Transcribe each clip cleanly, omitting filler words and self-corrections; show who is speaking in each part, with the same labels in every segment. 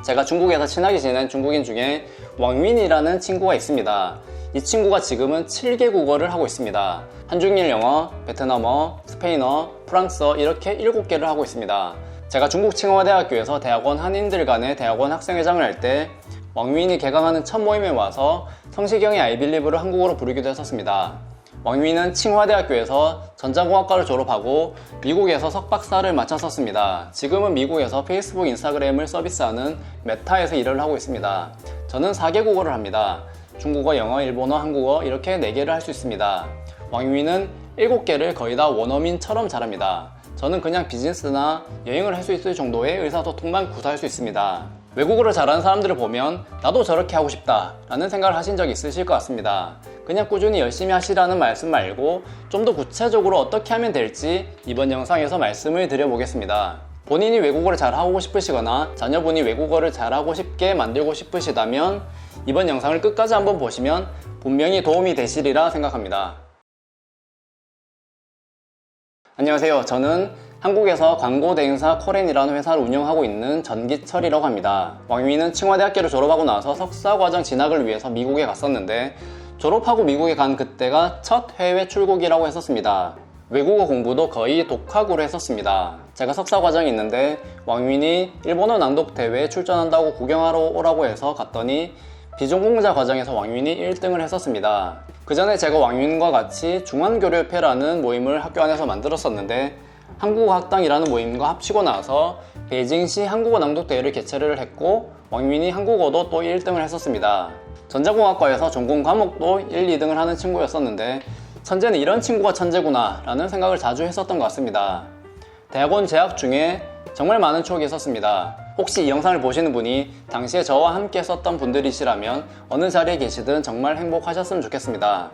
Speaker 1: 제가 중국에서 친하게 지낸 중국인 중에 왕윈이라는 친구가 있습니다. 이 친구가 지금은 7개 국어를 하고 있습니다. 한중일 영어, 베트남어, 스페인어, 프랑스어 이렇게 7개를 하고 있습니다. 제가 중국 칭화대학교에서 대학원 한인들 간의 대학원 학생회장을 할 때 왕윈이 개강하는 첫 모임에 와서 성시경의 I Believe를 한국어로 부르기도 했었습니다. 왕윈은 칭화대학교에서 전자공학과를 졸업하고 미국에서 석박사를 마쳤었습니다. 지금은 미국에서 페이스북, 인스타그램을 서비스하는 메타에서 일을 하고 있습니다. 저는 4개 국어를 합니다. 중국어, 영어, 일본어, 한국어 이렇게 4개를 할 수 있습니다. 왕윈은 7개를 거의 다 원어민처럼 잘합니다. 저는 그냥 비즈니스나 여행을 할 수 있을 정도의 의사소통만 구사할 수 있습니다. 외국어를 잘하는 사람들을 보면 나도 저렇게 하고 싶다 라는 생각을 하신 적 있으실 것 같습니다. 그냥 꾸준히 열심히 하시라는 말씀 말고 좀 더 구체적으로 어떻게 하면 될지 이번 영상에서 말씀을 드려보겠습니다. 본인이 외국어를 잘하고 싶으시거나 자녀분이 외국어를 잘하고 싶게 만들고 싶으시다면 이번 영상을 끝까지 한번 보시면 분명히 도움이 되시리라 생각합니다. 안녕하세요. 저는 한국에서 광고 대행사 코렌이라는 회사를 운영하고 있는 전기철이라고 합니다. 왕윈은 칭화대학교를 졸업하고 나서 석사과정 진학을 위해서 미국에 갔었는데 졸업하고 미국에 간 그때가 첫 해외 출국이라고 했었습니다. 외국어 공부도 거의 독학으로 했었습니다. 제가 석사과정이 있는데 왕윈이 일본어 낭독 대회에 출전한다고 구경하러 오라고 해서 갔더니 비전공자 과정에서 왕윈이 1등을 했었습니다. 그 전에 제가 왕윈과 같이 중환교류협회라는 모임을 학교 안에서 만들었었는데 한국어학당이라는 모임과 합치고 나서 베이징시 한국어 낭독대회를 개최를 했고 왕윈이 한국어도 또 1등을 했었습니다. 전자공학과에서 전공 과목도 1, 2등을 하는 친구였었는데 천재는 이런 친구가 천재구나 라는 생각을 자주 했었던 것 같습니다. 대학원 재학 중에 정말 많은 추억이 있었습니다. 혹시 이 영상을 보시는 분이 당시에 저와 함께 썼던 분들이시라면 어느 자리에 계시든 정말 행복하셨으면 좋겠습니다.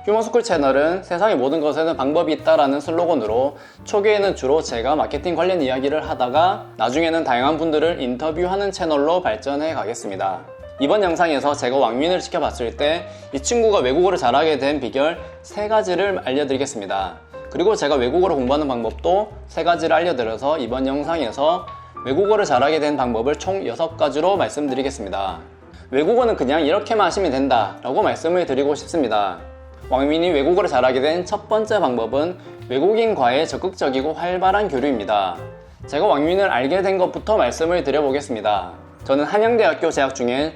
Speaker 1: 휴머스쿨 채널은 세상의 모든 것에는 방법이 있다라는 슬로건으로 초기에는 주로 제가 마케팅 관련 이야기를 하다가 나중에는 다양한 분들을 인터뷰하는 채널로 발전해 가겠습니다. 이번 영상에서 제가 왕윈을 지켜봤을 때 이 친구가 외국어를 잘하게 된 비결 3가지를 알려드리겠습니다. 그리고 제가 외국어를 공부하는 방법도 3가지를 알려드려서 이번 영상에서 외국어를 잘하게 된 방법을 총 6가지로 말씀드리겠습니다. 외국어는 그냥 이렇게만 하시면 된다 라고 말씀을 드리고 싶습니다. 왕윈이 외국어를 잘하게 된 첫 번째 방법은 외국인과의 적극적이고 활발한 교류입니다. 제가 왕윈을 알게 된 것부터 말씀을 드려보겠습니다. 저는 한양대학교 재학 중에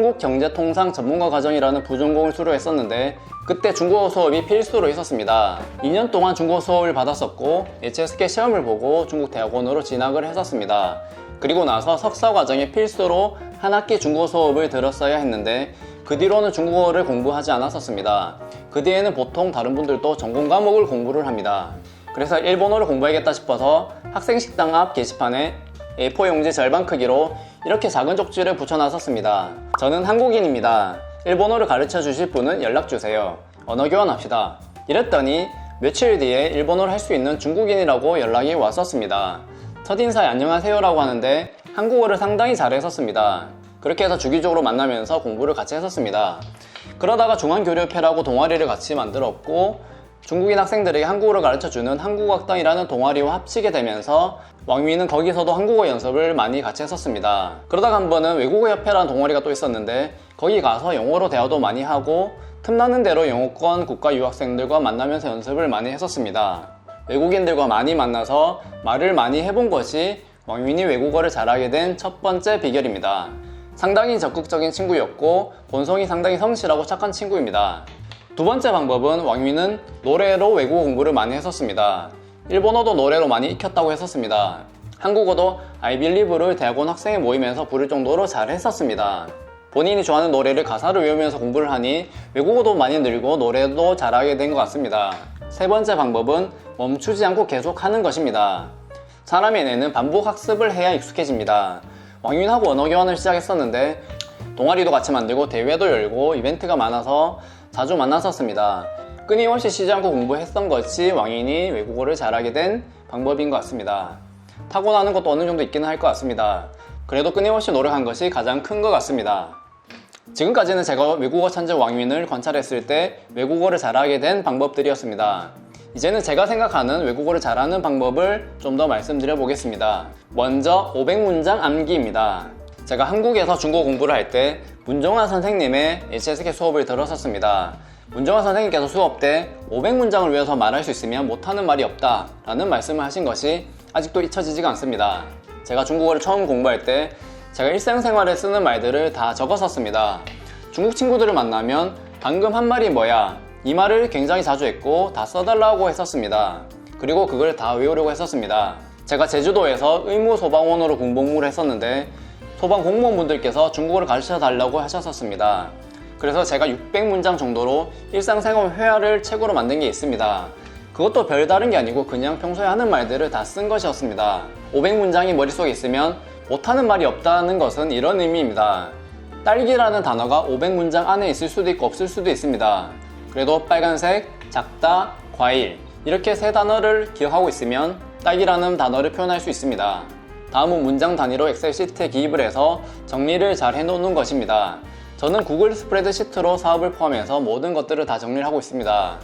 Speaker 1: 중국경제통상 전문가 과정이라는 부전공을 수료했었는데 그때 중국어 수업이 필수로 있었습니다. 2년 동안 중국어 수업을 받았었고 HSK 시험을 보고 중국 대학원으로 진학을 했었습니다. 그리고 나서 석사 과정에 필수로 한 학기 중국어 수업을 들었어야 했는데 그 뒤로는 중국어를 공부하지 않았었습니다. 그 뒤에는 보통 다른 분들도 전공 과목을 공부를 합니다. 그래서 일본어를 공부하겠다 싶어서 학생식당 앞 게시판에 A4 용지 절반 크기로 이렇게 작은 쪽지를 붙여놨었습니다. 저는 한국인입니다. 일본어를 가르쳐 주실 분은 연락주세요. 언어교환합시다. 이랬더니 며칠 뒤에 일본어를 할 수 있는 중국인이라고 연락이 왔었습니다. 첫인사에 안녕하세요 라고 하는데 한국어를 상당히 잘했었습니다. 그렇게 해서 주기적으로 만나면서 공부를 같이 했었습니다. 그러다가 중환교류협회라고 동아리를 같이 만들었고 중국인 학생들에게 한국어를 가르쳐주는 한국어학당이라는 동아리와 합치게 되면서 왕윈은 거기서도 한국어 연습을 많이 같이 했었습니다. 그러다가 한 번은 외국어협회라는 동아리가 또 있었는데 거기 가서 영어로 대화도 많이 하고 틈나는 대로 영어권 국가 유학생들과 만나면서 연습을 많이 했었습니다. 외국인들과 많이 만나서 말을 많이 해본 것이 왕윈이 외국어를 잘하게 된 첫 번째 비결입니다. 상당히 적극적인 친구였고 본성이 상당히 성실하고 착한 친구입니다. 두 번째 방법은 왕윈은 노래로 외국어 공부를 많이 했었습니다. 일본어도 노래로 많이 익혔다고 했었습니다. 한국어도 I Believe를 대학원 학생의 모임에서 부를 정도로 잘 했었습니다. 본인이 좋아하는 노래를 가사를 외우면서 공부를 하니 외국어도 많이 늘고 노래도 잘하게 된 것 같습니다. 세 번째 방법은 멈추지 않고 계속 하는 것입니다. 사람의 뇌는 반복 학습을 해야 익숙해집니다. 왕윈하고 언어교환을 시작했었는데 동아리도 같이 만들고 대회도 열고 이벤트가 많아서 자주 만났었습니다. 끊임없이 쉬지 않고 공부했던 것이 왕윈이 외국어를 잘하게 된 방법인 것 같습니다. 타고나는 것도 어느 정도 있기는 할 것 같습니다. 그래도 끊임없이 노력한 것이 가장 큰 것 같습니다. 지금까지는 제가 외국어 천재 왕윈을 관찰했을 때 외국어를 잘하게 된 방법들이었습니다. 이제는 제가 생각하는 외국어를 잘하는 방법을 좀 더 말씀드려 보겠습니다. 먼저 500문장 암기입니다. 제가 한국에서 중국어 공부를 할 때 문정환 선생님의 HSK 수업을 들었었습니다. 문정환 선생님께서 수업 때 500문장을 외워서 말할 수 있으면 못하는 말이 없다 라는 말씀을 하신 것이 아직도 잊혀지지가 않습니다. 제가 중국어를 처음 공부할 때 제가 일상생활에 쓰는 말들을 다 적었었습니다. 중국 친구들을 만나면 방금 한 말이 뭐야? 이 말을 굉장히 자주 했고 다 써달라고 했었습니다. 그리고 그걸 다 외우려고 했었습니다. 제가 제주도에서 의무소방원으로 군복무를 했었는데 소방 공무원분들께서 중국어를 가르쳐 달라고 하셨었습니다. 그래서 제가 600문장 정도로 일상생활 회화를 책으로 만든 게 있습니다. 그것도 별다른 게 아니고 그냥 평소에 하는 말들을 다 쓴 것이었습니다. 500문장이 머릿속에 있으면 못하는 말이 없다는 것은 이런 의미입니다. 딸기라는 단어가 500문장 안에 있을 수도 있고 없을 수도 있습니다. 그래도 빨간색, 작다, 과일 이렇게 세 단어를 기억하고 있으면 딸기라는 단어를 표현할 수 있습니다. 다음은 문장 단위로 엑셀 시트에 기입을 해서 정리를 잘 해놓는 것입니다. 저는 구글 스프레드시트로 사업을 포함해서 모든 것들을 다 정리를 하고 있습니다.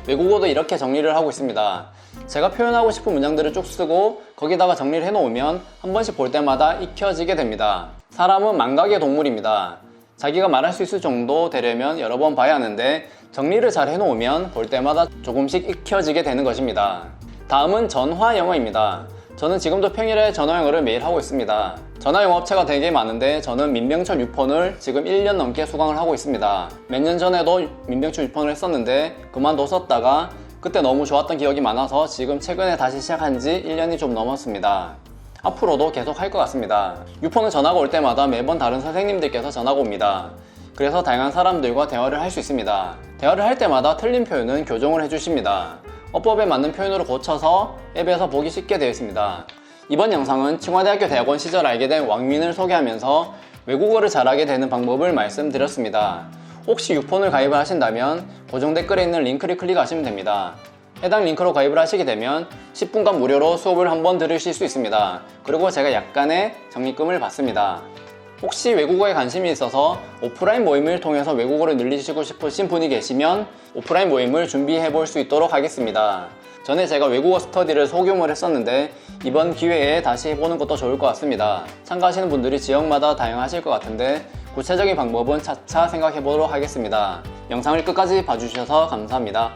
Speaker 1: 외국어도 이렇게 정리를 하고 있습니다. 제가 표현하고 싶은 문장들을 쭉 쓰고 거기다가 정리를 해놓으면 한 번씩 볼 때마다 익혀지게 됩니다. 사람은 망각의 동물입니다. 자기가 말할 수 있을 정도 되려면 여러 번 봐야 하는데 정리를 잘 해놓으면 볼 때마다 조금씩 익혀지게 되는 것입니다. 다음은 전화 영어입니다. 저는 지금도 평일에 전화 영어를 매일 하고 있습니다. 전화 영어 업체가 되게 많은데 저는 민병철 유폰을 지금 1년 넘게 수강을 하고 있습니다. 몇 년 전에도 민병철 유폰을 했었는데 그만뒀었다가 그때 너무 좋았던 기억이 많아서 지금 최근에 다시 시작한 지 1년이 좀 넘었습니다. 앞으로도 계속 할 것 같습니다. 유폰은 전화가 올 때마다 매번 다른 선생님들께서 전화가 옵니다. 그래서 다양한 사람들과 대화를 할 수 있습니다. 대화를 할 때마다 틀린 표현은 교정을 해주십니다. 어법에 맞는 표현으로 고쳐서 앱에서 보기 쉽게 되어 있습니다. 이번 영상은 칭화대학교 대학원 시절 알게 된 왕민을 소개하면서 외국어를 잘하게 되는 방법을 말씀드렸습니다. 혹시 유폰을 가입을 하신다면 고정 댓글에 있는 링크를 클릭하시면 됩니다. 해당 링크로 가입을 하시게 되면 10분간 무료로 수업을 한번 들으실 수 있습니다. 그리고 제가 약간의 적립금을 받습니다. 혹시 외국어에 관심이 있어서 오프라인 모임을 통해서 외국어를 늘리시고 싶으신 분이 계시면 오프라인 모임을 준비해 볼 수 있도록 하겠습니다. 전에 제가 외국어 스터디를 소규모로 했었는데 이번 기회에 다시 해보는 것도 좋을 것 같습니다. 참가하시는 분들이 지역마다 다양하실 것 같은데 구체적인 방법은 차차 생각해 보도록 하겠습니다. 영상을 끝까지 봐주셔서 감사합니다.